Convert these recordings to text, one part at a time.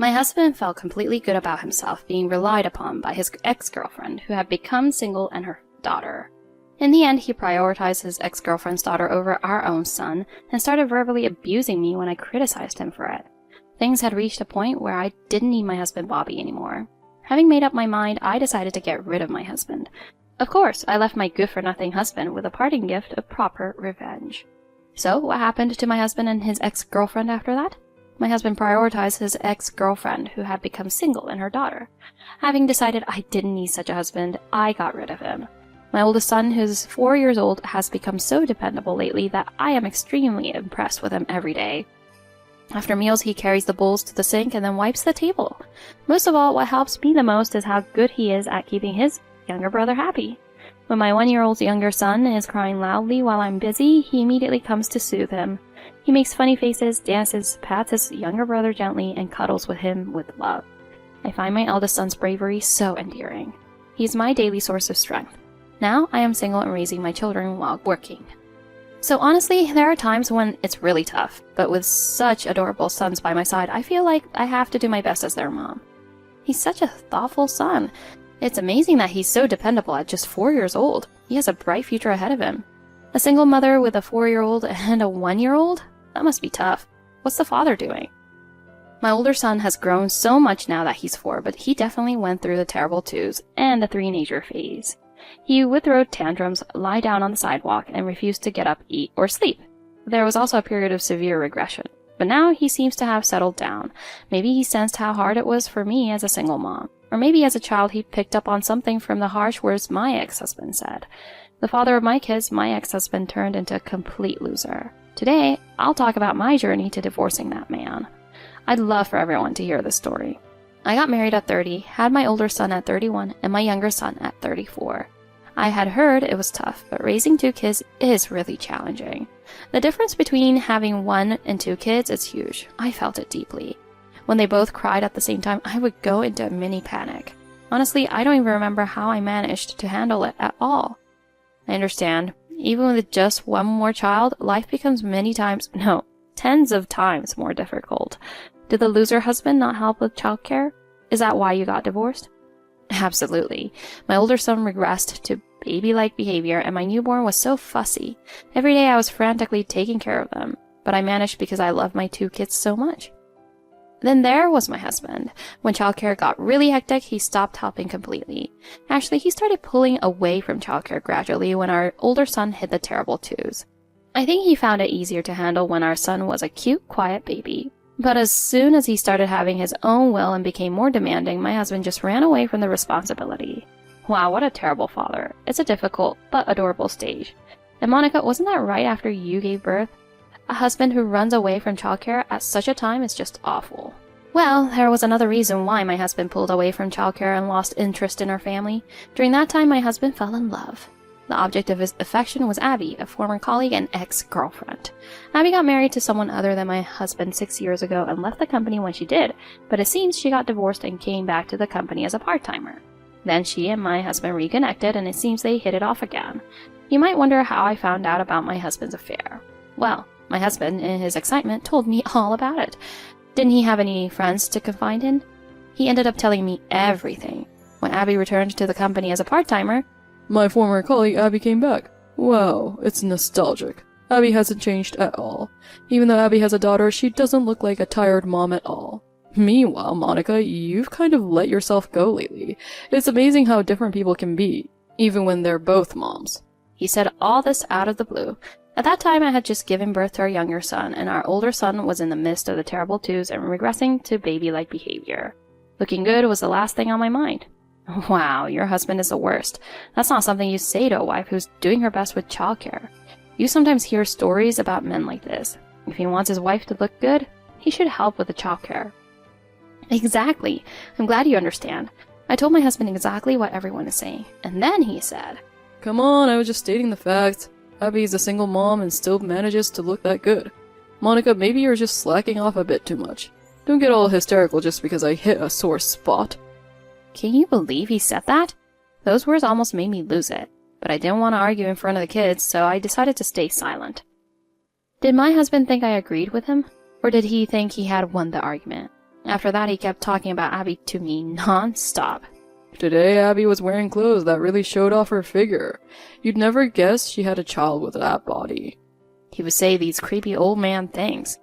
My husband felt completely good about himself being relied upon by his ex-girlfriend, who had become single, and her daughter. In the end, he prioritized his ex-girlfriend's daughter over our own son and started verbally abusing me when I criticized him for it. Things had reached a point where I didn't need my husband Bobby anymore. Having made up my mind, I decided to get rid of my husband. Of course, I left my good-for-nothing husband with a parting gift of proper revenge. So, what happened to my husband and his ex-girlfriend after that? My husband prioritized his ex-girlfriend, who had become single, and her daughter. Having decided I didn't need such a husband, I got rid of him. My oldest son, who's 4 years old, has become so dependable lately that I am extremely impressed with him every day. After meals, he carries the bowls to the sink and then wipes the table. Most of all, what helps me the most is how good he is at keeping his younger brother happy. When my 1-year-old's younger son is crying loudly while I'm busy, he immediately comes to soothe him. He makes funny faces, dances, pats his younger brother gently, and cuddles with him with love. I find my eldest son's bravery so endearing. He's my daily source of strength. Now I am single and raising my children while working. So honestly, there are times when it's really tough, but with such adorable sons by my side, I feel like I have to do my best as their mom. He's such a thoughtful son. It's amazing that he's so dependable at just 4 years old. He has a bright future ahead of him. A single mother with a 4-year-old and a 1-year-old? That must be tough. What's the father doing? My older son has grown so much now that he's 4, but he definitely went through the terrible twos and the teenager phase. He would throw tantrums, lie down on the sidewalk, and refuse to get up, eat, or sleep. There was also a period of severe regression, but now he seems to have settled down. Maybe he sensed how hard it was for me as a single mom. Or maybe as a child he picked up on something from the harsh words my ex-husband said. The father of my kids, my ex-husband turned into a complete loser. Today, I'll talk about my journey to divorcing that man. I'd love for everyone to hear this story. I got married at 30, had my older son at 31, and my younger son at 34. I had heard it was tough, but raising 2 kids is really challenging. The difference between having 1 and 2 kids is huge. I felt it deeply. When they both cried at the same time, I would go into a mini panic. Honestly, I don't even remember how I managed to handle it at all. I understand. Even with just 1 more child, life becomes tens of times more difficult. Did the loser husband not help with childcare? Is that why you got divorced? Absolutely. My older son regressed to baby-like behavior, and my newborn was so fussy. Every day I was frantically taking care of them, but I managed because I love my 2 kids so much. Then there was my husband. When childcare got really hectic, he stopped helping completely. Actually, he started pulling away from childcare gradually when our older son hit the terrible twos. I think he found it easier to handle when our son was a cute, quiet baby. But as soon as he started having his own will and became more demanding, my husband just ran away from the responsibility. Wow, what a terrible father. It's a difficult but adorable stage. And Monica, wasn't that right after you gave birth? A husband who runs away from childcare at such a time is just awful. Well, there was another reason why my husband pulled away from childcare and lost interest in our family. During that time, my husband fell in love. The object of his affection was Abby, a former colleague and ex-girlfriend. Abby got married to someone other than my husband 6 years ago and left the company when she did, but it seems she got divorced and came back to the company as a part-timer. Then she and my husband reconnected, and it seems they hit it off again. You might wonder how I found out about my husband's affair. Well, my husband, in his excitement, told me all about it. Didn't he have any friends to confide in? He ended up telling me everything. When Abby returned to the company as a part-timer, "My former colleague Abby came back. Wow, it's nostalgic. Abby hasn't changed at all. Even though Abby has a daughter, she doesn't look like a tired mom at all. Meanwhile, Monica, you've kind of let yourself go lately. It's amazing how different people can be, even when they're both moms." He said all this out of the blue. At that time, I had just given birth to our younger son, and our older son was in the midst of the terrible twos and regressing to baby-like behavior. Looking good was the last thing on my mind. Wow, your husband is the worst. That's not something you say to a wife who's doing her best with childcare. You sometimes hear stories about men like this. If he wants his wife to look good, he should help with the childcare. Exactly. I'm glad you understand. I told my husband exactly what everyone is saying, and then he said, "Come on, I was just stating the fact. Abby's a single mom and still manages to look that good. Monica, maybe you're just slacking off a bit too much. Don't get all hysterical just because I hit a sore spot." Can you believe he said that? Those words almost made me lose it, but I didn't want to argue in front of the kids, so I decided to stay silent. Did my husband think I agreed with him, or did he think he had won the argument? After that, he kept talking about Abby to me non-stop. Today, Abby was wearing clothes that really showed off her figure. You'd never guess she had a child with that body. He would say these creepy old man things.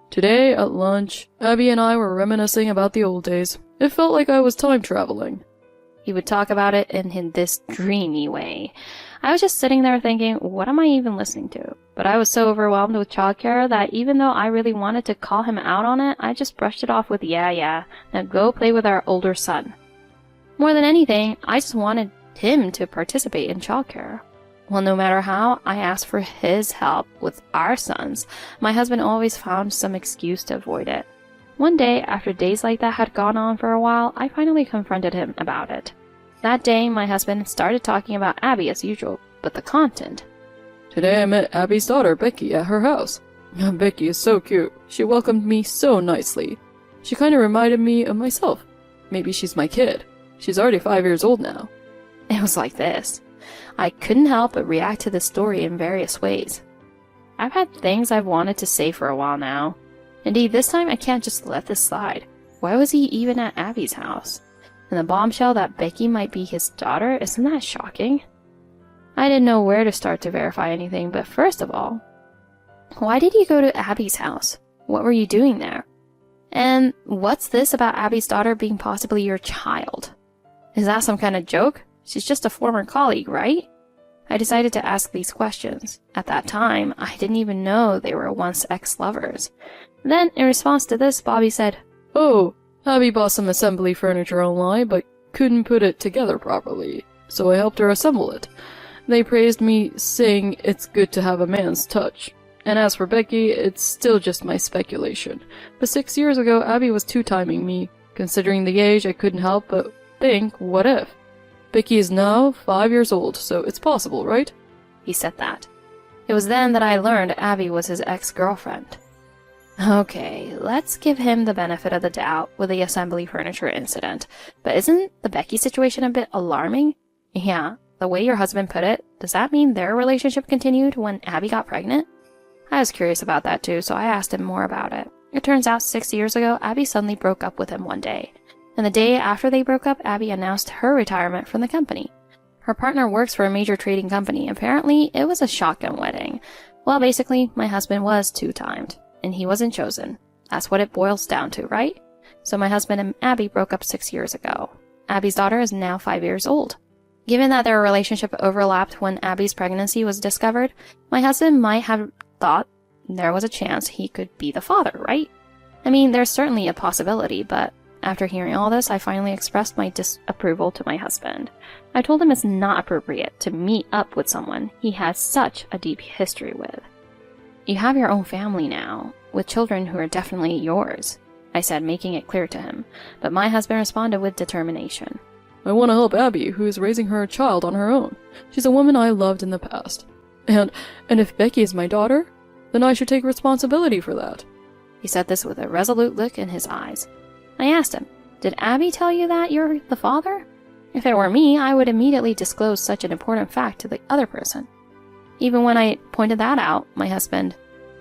Today, at lunch, Abby and I were reminiscing about the old days. It felt like I was time traveling. He would talk about it in this dreamy way. I was just sitting there thinking, what am I even listening to? But I was so overwhelmed with childcare that even though I really wanted to call him out on it, I just brushed it off with yeah, now go play with our older son. More than anything, I just wanted him to participate in childcare. Well, no matter how I asked for his help with our sons, my husband always found some excuse to avoid it. One day, after days like that had gone on for a while, I finally confronted him about it. That day, my husband started talking about Abby as usual, but the content. Today I met Abby's daughter, Becky, at her house. Becky is so cute. She welcomed me so nicely. She kinda reminded me of myself. Maybe she's my kid. She's already 5 years old now. It was like this. I couldn't help but react to this story in various ways. I've had things I've wanted to say for a while now. Indeed, this time I can't just let this slide. Why was he even at Abby's house? And the bombshell that Becky might be his daughter, isn't that shocking? I didn't know where to start to verify anything, but first of all, why did you go to Abby's house? What were you doing there? And what's this about Abby's daughter being possibly your child? Is that some kind of joke? She's just a former colleague, right? I decided to ask these questions. At that time, I didn't even know they were once ex-lovers. Then, in response to this, Bobby said, Oh, Abby bought some assembly furniture online, but couldn't put it together properly, so I helped her assemble it. They praised me, saying it's good to have a man's touch. And as for Becky, it's still just my speculation. But 6 years ago, Abby was two-timing me. Considering the age, I couldn't help but think, what if? Becky is now 5 years old, so it's possible, right? He said that. It was then that I learned Abby was his ex-girlfriend. Okay, let's give him the benefit of the doubt with the assembly furniture incident. But isn't the Becky situation a bit alarming? Yeah, the way your husband put it, does that mean their relationship continued when Abby got pregnant? I was curious about that too, so I asked him more about it. It turns out 6 years ago, Abby suddenly broke up with him one day. And the day after they broke up, Abby announced her retirement from the company. Her partner works for a major trading company. Apparently, it was a shotgun wedding. Well, basically, my husband was two-timed, and he wasn't chosen. That's what it boils down to, right? So my husband and Abby broke up 6 years ago. Abby's daughter is now 5 years old. Given that their relationship overlapped when Abby's pregnancy was discovered, my husband might have thought there was a chance he could be the father, right? I mean, there's certainly a possibility, but after hearing all this, I finally expressed my disapproval to my husband. I told him it's not appropriate to meet up with someone he has such a deep history with. You have your own family now, with children who are definitely yours, I said, making it clear to him, but my husband responded with determination. I want to help Abby, who is raising her child on her own. She's a woman I loved in the past. And if Becky is my daughter, then I should take responsibility for that. He said this with a resolute look in his eyes. I asked him, did Abby tell you that you're the father? If it were me, I would immediately disclose such an important fact to the other person. Even when I pointed that out, my husband...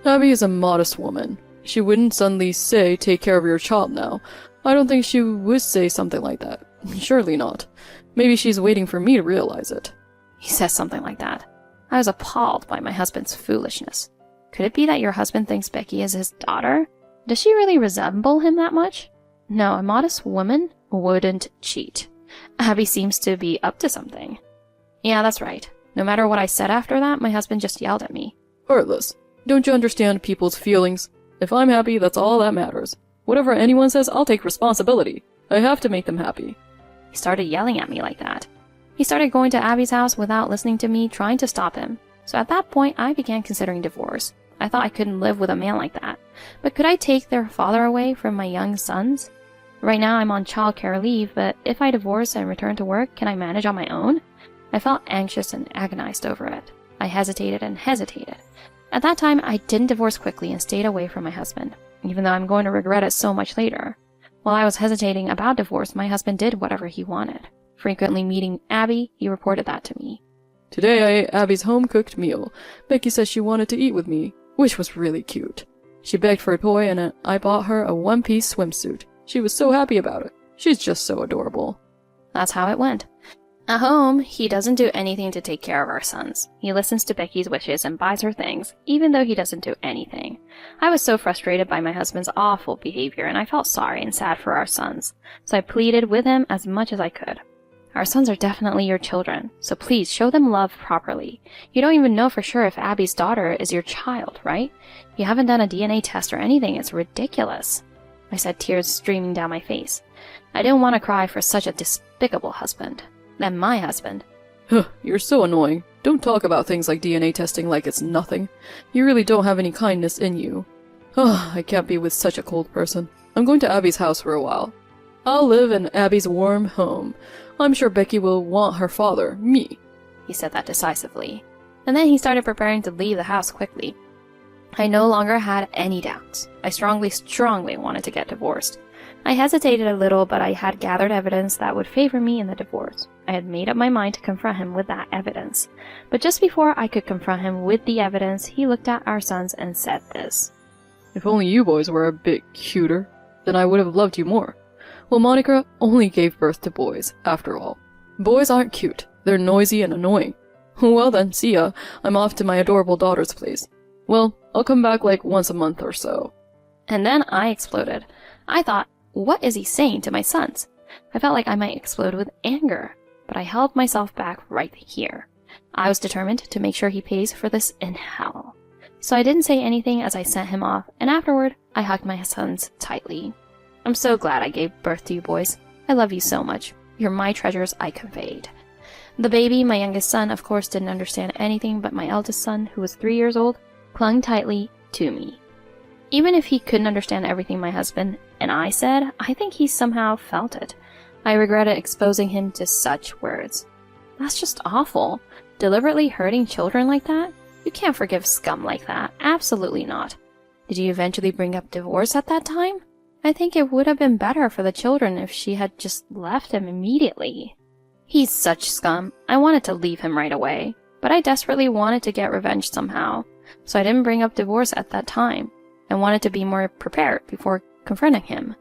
Abby is a modest woman. She wouldn't suddenly say, take care of your child now. I don't think she would say something like that. Surely not. Maybe she's waiting for me to realize it. He says something like that. I was appalled by my husband's foolishness. Could it be that your husband thinks Becky is his daughter? Does she really resemble him that much? No, a modest woman wouldn't cheat. Abby seems to be up to something. Yeah, that's right. No matter what I said after that, my husband just yelled at me. Heartless. Don't you understand people's feelings? If I'm happy, that's all that matters. Whatever anyone says, I'll take responsibility. I have to make them happy. He started yelling at me like that. He started going to Abby's house without listening to me, trying to stop him. So at that point, I began considering divorce. I thought I couldn't live with a man like that. But could I take their father away from my young sons? Right now I'm on childcare leave, but if I divorce and return to work, can I manage on my own? I felt anxious and agonized over it. I hesitated and hesitated. At that time, I didn't divorce quickly and stayed away from my husband, even though I'm going to regret it so much later. While I was hesitating about divorce, my husband did whatever he wanted. Frequently meeting Abby, he reported that to me. Today I ate Abby's home-cooked meal. Becky said she wanted to eat with me, which was really cute. She begged for a toy and I bought her a one-piece swimsuit. She was so happy about it. She's just so adorable. That's how it went. At home, he doesn't do anything to take care of our sons. He listens to Becky's wishes and buys her things, even though he doesn't do anything. I was so frustrated by my husband's awful behavior, and I felt sorry and sad for our sons, so I pleaded with him as much as I could. Our sons are definitely your children, so please show them love properly. You don't even know for sure if Abby's daughter is your child, right? You haven't done a DNA test or anything. It's ridiculous. I said, tears streaming down my face. I didn't want to cry for such a despicable husband. Then my husband. You're so annoying. Don't talk about things like DNA testing like it's nothing. You really don't have any kindness in you. I can't be with such a cold person. I'm going to Abby's house for a while. I'll live in Abby's warm home. I'm sure Becky will want her father, me. He said that decisively. And then he started preparing to leave the house quickly. I no longer had any doubts. I strongly wanted to get divorced. I hesitated a little, but I had gathered evidence that would favor me in the divorce. I had made up my mind to confront him with that evidence. But just before I could confront him with the evidence, he looked at our sons and said this. If only you boys were a bit cuter, then I would have loved you more. Well, Monica only gave birth to boys, after all. Boys aren't cute. They're noisy and annoying. Well then, see ya. I'm off to my adorable daughter's place. Well, I'll come back like once a month or so. And then I exploded. I thought, what is he saying to my sons? I felt like I might explode with anger, but I held myself back right here. I was determined to make sure he pays for this in hell. So I didn't say anything as I sent him off, and afterward, I hugged my sons tightly. I'm so glad I gave birth to you boys. I love you so much. You're my treasures, I conveyed. The baby, my youngest son, of course didn't understand anything, but my eldest son, who was 3 years old, clung tightly to me. Even if he couldn't understand everything my husband and I said, I think he somehow felt it. I regretted exposing him to such words. That's just awful. Deliberately hurting children like that? You can't forgive scum like that. Absolutely not. Did you eventually bring up divorce at that time? I think it would have been better for the children if she had just left him immediately. He's such scum. I wanted to leave him right away, but I desperately wanted to get revenge somehow, so I didn't bring up divorce at that time. I wanted to be more prepared before confronting him.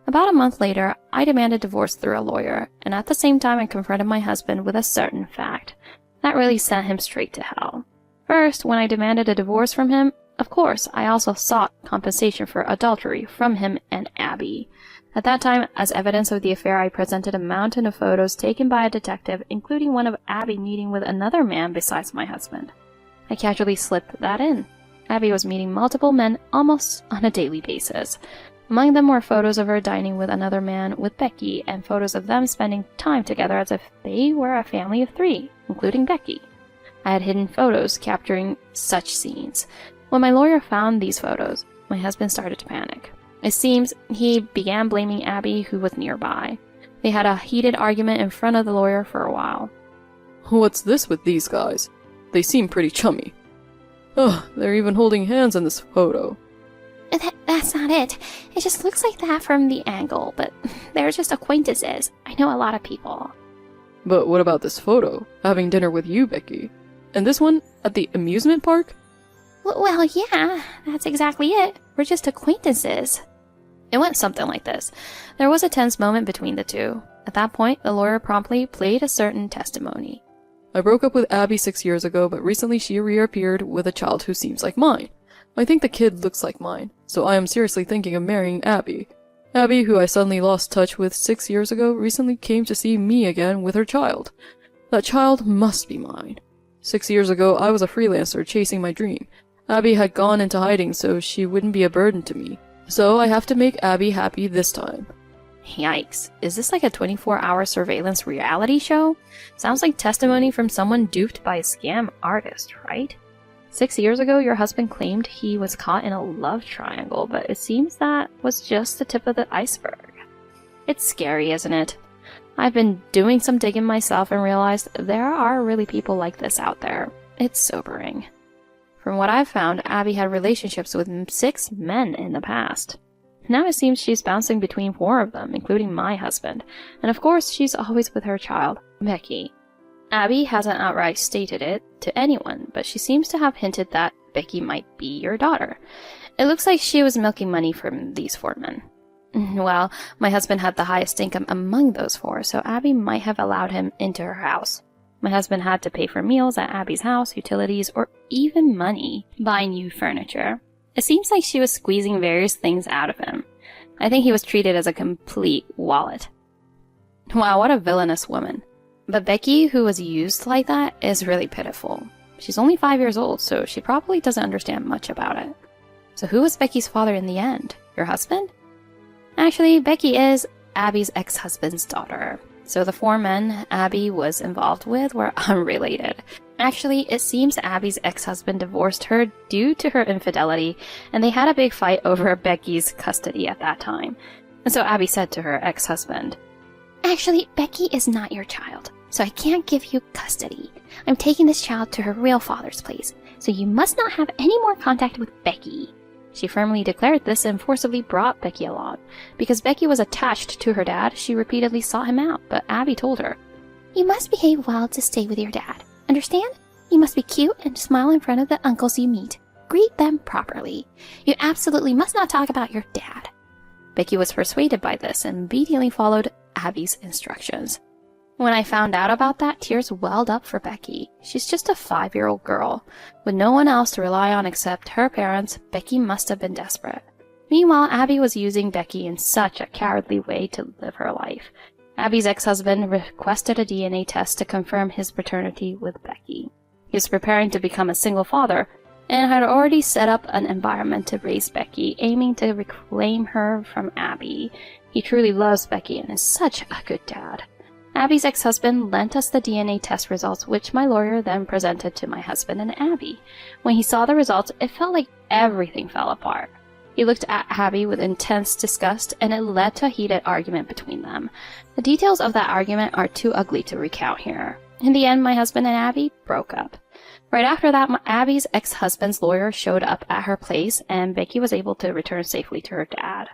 About a month later, I demanded divorce through a lawyer, and at the same time I confronted my husband with a certain fact. That really sent him straight to hell. First, when I demanded a divorce from him, of course, I also sought compensation for adultery from him and Abby. At that time, as evidence of the affair, I presented a mountain of photos taken by a detective, including one of Abby meeting with another man besides my husband. I casually slipped that in. Abby was meeting multiple men almost on a daily basis. Among them were photos of her dining with another man with Becky, and photos of them spending time together as if they were a family of 3, including Becky. I had hidden photos capturing such scenes. When my lawyer found these photos, my husband started to panic. It seems he began blaming Abby, who was nearby. They had a heated argument in front of the lawyer for a while. What's this with these guys? They seem pretty chummy. They're even holding hands in this photo. That's not it. It just looks like that from the angle, but they're just acquaintances. I know a lot of people. But what about this photo? Having dinner with you, Becky. And this one at the amusement park? Well, yeah, that's exactly it. We're just acquaintances. It went something like this. There was a tense moment between the two. At that point, the lawyer promptly played a certain testimony. I broke up with Abby 6 years ago, but recently she reappeared with a child who seems like mine. I think the kid looks like mine, so I am seriously thinking of marrying Abby. Abby, who I suddenly lost touch with 6 years ago, recently came to see me again with her child. That child must be mine. 6 years ago, I was a freelancer chasing my dream. Abby had gone into hiding so she wouldn't be a burden to me. So I have to make Abby happy this time. Yikes. Is this like a 24-hour surveillance reality show? Sounds like testimony from someone duped by a scam artist, right? 6 years ago, your husband claimed he was caught in a love triangle, but it seems that was just the tip of the iceberg. It's scary, isn't it? I've been doing some digging myself and realized there are really people like this out there. It's sobering. From what I've found, Abby had relationships with 6 men in the past. Now it seems she's bouncing between 4 of them, including my husband. And of course, she's always with her child, Becky. Abby hasn't outright stated it to anyone, but she seems to have hinted that Becky might be your daughter. It looks like she was milking money from these 4 men. Well, my husband had the highest income among those four, so Abby might have allowed him into her house. My husband had to pay for meals at Abby's house, utilities, or even money, buy new furniture. It seems like she was squeezing various things out of him. I think he was treated as a complete wallet. Wow, what a villainous woman. But Becky, who was used like that, is really pitiful. She's only 5 years old, so she probably doesn't understand much about it. So who was Becky's father in the end? Your husband? Actually, Becky is Abby's ex-husband's daughter. So the four men Abby was involved with were unrelated. Actually, it seems Abby's ex-husband divorced her due to her infidelity, and they had a big fight over Becky's custody at that time. And so Abby said to her ex-husband, "Actually, Becky is not your child, so I can't give you custody. I'm taking this child to her real father's place, so you must not have any more contact with Becky." She firmly declared this and forcibly brought Becky along. Because Becky was attached to her dad, she repeatedly sought him out, but Abby told her, "You must behave well to stay with your dad. Understand? You must be cute and smile in front of the uncles you meet. Greet them properly. You absolutely must not talk about your dad." Becky was persuaded by this and obediently followed Abby's instructions. When I found out about that, tears welled up for Becky. She's just a 5-year-old girl. With no one else to rely on except her parents, Becky must have been desperate. Meanwhile, Abby was using Becky in such a cowardly way to live her life. Abby's ex-husband requested a DNA test to confirm his paternity with Becky. He was preparing to become a single father, and had already set up an environment to raise Becky, aiming to reclaim her from Abby. He truly loves Becky and is such a good dad. Abby's ex-husband lent us the DNA test results, which my lawyer then presented to my husband and Abby. When he saw the results, it felt like everything fell apart. He looked at Abby with intense disgust, and it led to a heated argument between them. The details of that argument are too ugly to recount here. In the end, my husband and Abby broke up. Right after that, Abby's ex-husband's lawyer showed up at her place, and Becky was able to return safely to her dad.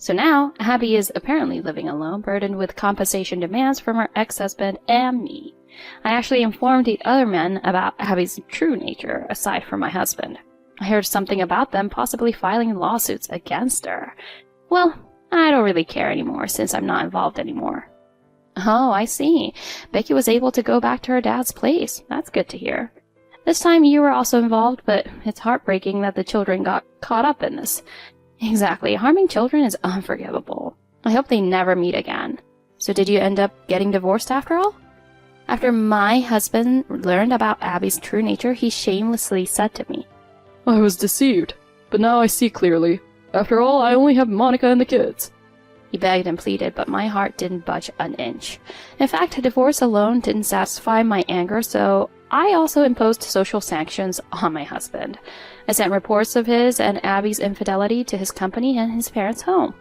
So now, Abby is apparently living alone, burdened with compensation demands from her ex-husband and me. I actually informed the other men about Abby's true nature, aside from my husband. I heard something about them possibly filing lawsuits against her. Well, I don't really care anymore since I'm not involved anymore. Oh, I see. Becky was able to go back to her dad's place. That's good to hear. This time you were also involved, but it's heartbreaking that the children got caught up in this. Exactly. Harming children is unforgivable. I hope they never meet again. So did you end up getting divorced after all? After my husband learned about Abby's true nature, he shamelessly said to me, "I was deceived, but now I see clearly. After all, I only have Monica and the kids." He begged and pleaded, but my heart didn't budge an inch. In fact, divorce alone didn't satisfy my anger, so I also imposed social sanctions on my husband. I sent reports of his and Abby's infidelity to his company and his parents' home.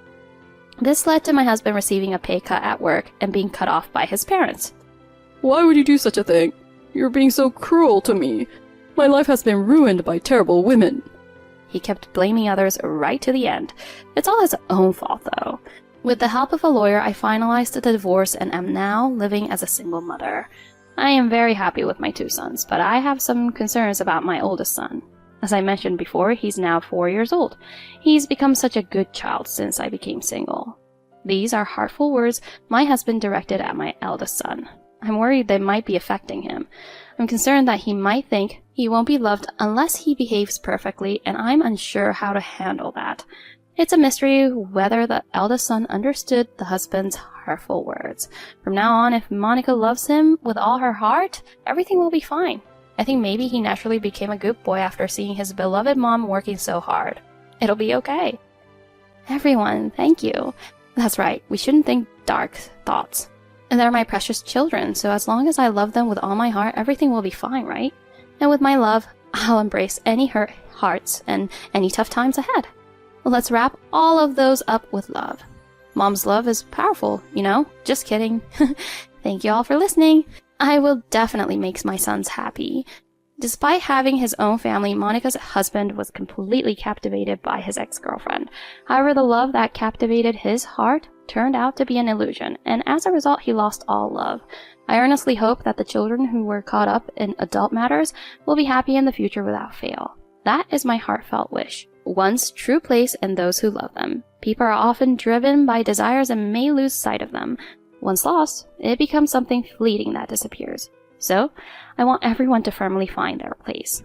This led to my husband receiving a pay cut at work and being cut off by his parents. "Why would you do such a thing? You're being so cruel to me. My life has been ruined by terrible women." He kept blaming others right to the end. It's all his own fault, though. With the help of a lawyer, I finalized the divorce and am now living as a single mother. I am very happy with my 2 sons, but I have some concerns about my oldest son. As I mentioned before, he's now 4 years old. He's become such a good child since I became single. These are heartful words my husband directed at my eldest son. I'm worried they might be affecting him. I'm concerned that he might think he won't be loved unless he behaves perfectly, and I'm unsure how to handle that. It's a mystery whether the eldest son understood the husband's hurtful words. From now on, if Monica loves him with all her heart, everything will be fine. I think maybe he naturally became a good boy after seeing his beloved mom working so hard. It'll be okay. Everyone, thank you. That's right, we shouldn't think dark thoughts. And they're my precious children, so as long as I love them with all my heart, everything will be fine, right? And with my love, I'll embrace any hurt hearts and any tough times ahead. Let's wrap all of those up with love. Mom's love is powerful, you know? Just kidding. Thank you all for listening. I will definitely make my sons happy. Despite having his own family, Monica's husband was completely captivated by his ex-girlfriend. However, the love that captivated his heart turned out to be an illusion, and as a result, he lost all love. I earnestly hope that the children who were caught up in adult matters will be happy in the future without fail. That is my heartfelt wish. one's true place and those who love them. People are often driven by desires and may lose sight of them. Once lost, it becomes something fleeting that disappears. So, I want everyone to firmly find their place.